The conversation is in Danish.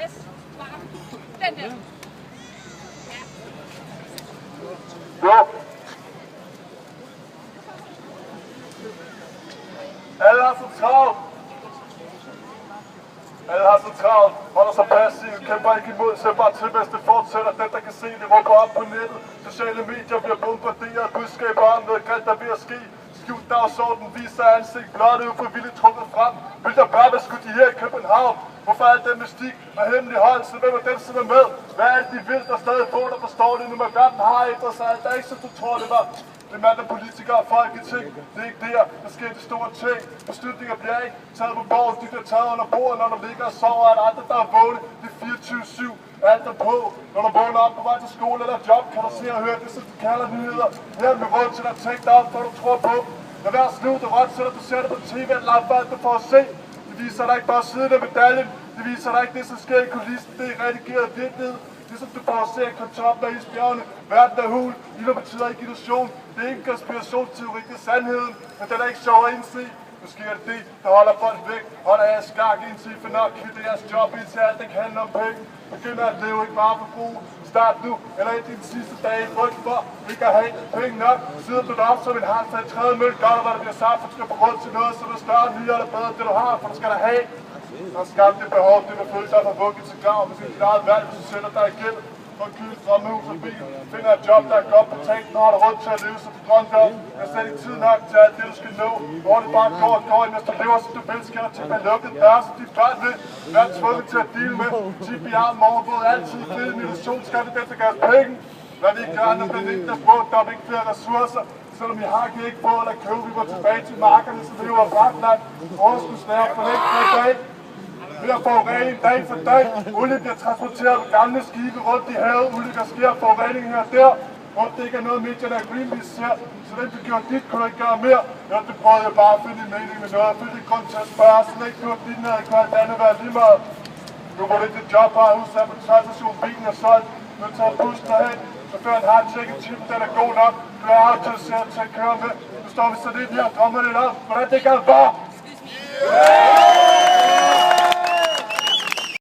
Yes, den der. Jo. Alle har så travlt. Alle har så travlt. Holder sig passiv. Kæmper ikke imod. Ser bare til, mens det fortsætter. Den, der kan se det, råber op på nettet. Sociale medier bliver bombarderet. Budskaber om noget grimt, der er ved at ske. Skjult dagsorden viser ansigt. Blot uforvilligt trukket frem. Vil der bare være skudt her i København? Hvorfor er alt den mystik og hemmeligholdelse? Hvem er dem, som er med? Hvad er alt de vil, der stadig får, der forstår det nu? Men verden har ændret sig. Alt er ikke, som du tror, det var. Det er mand af politikere og folketing. Det er ikke der sker de store ting. Beslutninger bliver ikke taget på borgen. De bliver taget under bordet, når du ligger og sover. Er der andre, der er vågne? Det er 24/7. Alt er på. Når du vågner op på vej til skole eller job, kan du se og høre det, som de kalder nyheder. Her med råd til at tænke dig om, for du tror på. Lad være at slutte råd til, at du ser det på tv, eller lad være, du får at se. Det viser dig ikke bare siden af medaljen. Det viser dig ikke det, som sker i kulissen. Det er redigeret virkelighed. Det som du får at se på toppen af isbjergene. Verden er hul. Ilder betyder ikke illusion. Det er ikke konspirationsteori, det er sandheden. Men den er ikke sjov at indse. Måske er det, der holder folk væk. Holder af skak indtil I finder kvitte jeres job, indtil alt ikke handler om penge. Begynder at leve ikke bare for brug. Start nu, eller i dine sidste dage i frygt for ikke at have penge nok. Sidder du op som en hamster i tredje møl. Gør hvad der bliver sagt, for du skal få råd til noget, så det er større, nyere eller bedre end det du har, for du skal da have. Der er skabt det behov, det vil føle sig for vugget til grav. Hvis dit eget valg, hvis du sætter dig igen. Få en kyld, drømmehus og bil. Finder et job, der er godt betalt, når du har råd til at leve, som du drømte om. Jeg har slet ikke tid nok til alt det, du skal nå. Hvor det bare går, mens du lever, som du vil, skal der til at lukke døre, som dit børn vil. Være tvunget til at deale med. Tip i armen, overvåget, altid fed en illusion. Skal det den, der gør penge? Hvad vi ikke gør, andre planeter der brugt, der er ikke flere ressourcer. Selvom I har ikke på eller købe, vi går tilbage til markerne, så lever fragtland. Overskudslærer for længst for i dag. Ved at forurening dag for dag. Olie bliver transporteret med gamle skibe rundt i havet. Ulykker sker, forureningen her der. Og det ikke er noget, medierne er Greenpeace ser. Så den du gjorde dit, kunne du ikke gøre mere. Ja, det prøvede jeg bare at finde en mening med noget. Jeg følte ikke grund til at spørge, så ikke du har din her, kunne alt andet være lige meget. Nu var det dit job her, udsat på 12 station, bilen er solgt. Nu tager bussen derhen. Chaufføren har tjekket chip, den er god nok. Du er autoriseret til at køre med. Nu står vi så lidt her og drømmer lidt om, hvordan det kan være.